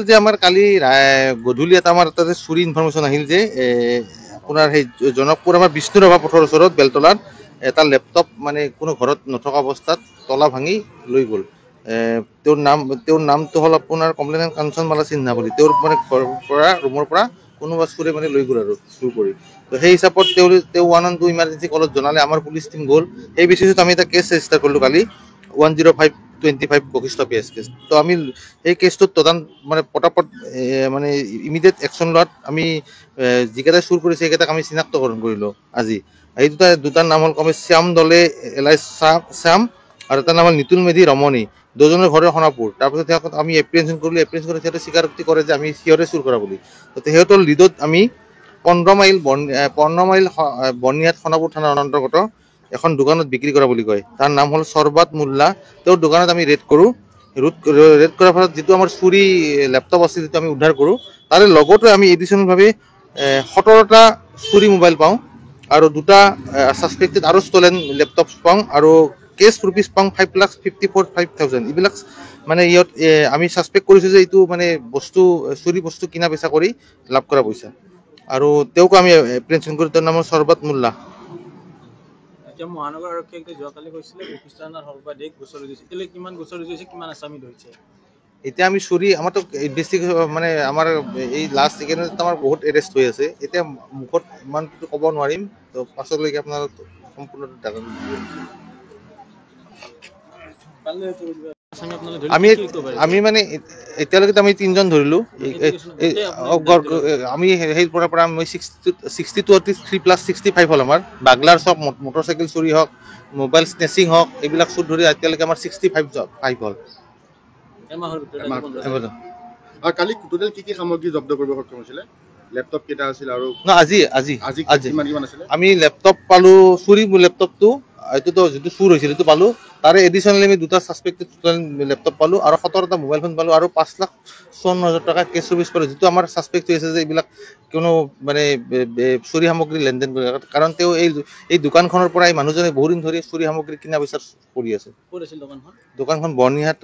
যে আমাৰ কালি গধূলি এটা আমাৰ তাতে চুৰি ইনফৰমেশ্যন আহিল যে আপোনাৰ সেই জনকপুৰ আমাৰ বিষ্ণুৰাভা পথৰ ওচৰত বেলতলাত এটা লেপটপ মানে কোনো ঘৰত নথকা অৱস্থাত তলা ভাঙি লৈ গ'ল। তেওঁৰ নামটো হ'ল আপোনাৰ কমলেন কাঞ্চনমালা সিনহা বুলি। তেওঁৰ মানে ঘৰৰ পৰা ৰুমৰ পৰা কোনোবা চুৰে মানে লৈ গ'ল আৰু চুৰ কৰি। তো সেই হিচাপত তেওঁ 112 ইমাৰ্জেঞ্চি কলত জনালে, আমাৰ পুলিচ টিম গ'ল। সেই বেচিছত আমি এটা কেছ ৰেজিষ্টাৰ কৰিলোঁ কালি 105/25 বশিষ্ঠ পিএছ কেছ। তো আমি এই কেছটোত তদন্ত মানে পটাপট মানে ইমিডিয়েট একশ্যন লোৱাত আমি যিকেইটা চুৰ কৰিছে সেইকেইটাক আমি চিনাক্তকৰণ কৰিলোঁ আজি। এই দুটাৰ নাম হ'ল শ্যাম দলে এলাইচ শ্যাম আৰু এটা নাম হ'ল নিতুল মেধি ৰমণী। দুজনৰ ঘৰে সোণাপুৰ। তাৰপিছত সিহঁতক আমি এপ্ৰিহেঞ্চন কৰিলোঁ। এপ্ৰিহেঞ্চন কৰি সিহঁতে স্বীকাৰোক্তি কৰে যে আমি সিহঁতে চুৰ কৰা বুলি। তো সিহঁতৰ লিডত আমি 15 মাইল বৰ্ণিহাট সোণাপুৰ থানাৰ অন্তৰ্গত এখন দোকানত বিক্ৰী কৰা বুলি কয়। তাৰ নাম হ'ল সৰবাত মোল্লা। তেওঁৰ দোকানত আমি ৰেড কৰোঁ। ৰেড কৰাৰ ফলত যিটো আমাৰ চুৰি লেপটপ আছিল যিটো আমি উদ্ধাৰ কৰোঁ, তাৰে লগতে আমি এডিশ্যনেলভাৱে 17টা চুৰি মোবাইল পাওঁ আৰু 2টা ছাছপেক্টেড আৰু ষ্টলেন লেপটপ পাওঁ আৰু কেছ ৰুপিজ পাওঁ 5,54,500। এইবিলাক মানে আমি ছাছপেক্ট কৰিছোঁ যে এইটো মানে চুৰি বস্তু কিনা বেচা কৰি লাভ কৰা পইচা। আৰু তেওঁকো আমি এপ্ৰিহেঞ্চন কৰি তেওঁৰ নাম হ'ল সৰবাত মোল্লা। এতিয়া মহানগৰ আৰক্ষীয়ে যোৱাকালি কৈছিলে বশিষ্ঠ থানাৰ সৰ্বাধিক গোচৰ ৰুজুছে। এতিয়ালৈ কিমান গোচৰ ৰুজুছে, কিমান আসামি ধৰিছে? এতিয়া আমি চুৰি আমাৰতো ইনভেষ্টিগেশ্যন মানে আমাৰ এই লাষ্ট ছেকেণ্ডত আমাৰ বহুত এৰেষ্ট হৈ আছে। এতিয়া মুখত ইমানটো ক'ব নোৱাৰিম, তো পাছলৈকে আপোনাৰ সম্পূৰ্ণ আমি মানে এতিয়ালৈকে আমি 3জন ধৰিলোঁ। আমি সেই পৰা আমি 3+65 হ'ল আমাৰ। বাগলাৰ চব মটৰচাইকেল চুৰি হওক, মোবাইল স্নেচিং হওক, এইবিলাক চুৰ ধৰি এতিয়ালৈকে আমাৰ 65 হ'ল। কালি টোটেল কি সামগ্ৰী জব্দ কৰিব সক্ষম হৈছিলে? লেপটপ কেইটা আছিল আৰু আজি কিমান আছিলে? আমি লেপটপ পালোঁ, চুৰি লেপটপটো এইটোতো যিটো চুৰ হৈছিল সেইটো পালোঁ। তাৰে এডিশ্যনেলি আমি 2টা ছাছপেক্টেড লেপটপ পালোঁ আৰু 17টা মোবাইল ফোন পালোঁ আৰু 5,54,000 টকা কেছ ৰুপিজ পালোঁ। যিটো আমাৰ ছাছপেক্ট হৈ আছে যে এইবিলাক কোনো মানে চুৰি সামগ্ৰী লেনদেন কৰি, কাৰণ তেওঁ এই দোকানখনৰ পৰা এই মানুহজনে বহুদিন ধৰি চুৰি সামগ্ৰী কিনা বেচা কৰি আছে। ক'ত আছিল দোকানখন? দোকানখন বৰ্ণিহাট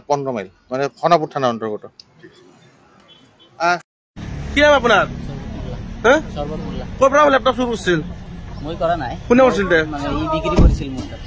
15 মাইল মানে সোণাপুৰ থানাৰ অন্তৰ্গত। কি নাম আপোনাৰ? ক'ৰ পৰা লেপটপ চুৰ কৰিছিল? মই কৰা নাই। কোনে কৰিছিল? মানে ই বিক্ৰী কৰিছিল মোৰ তাত।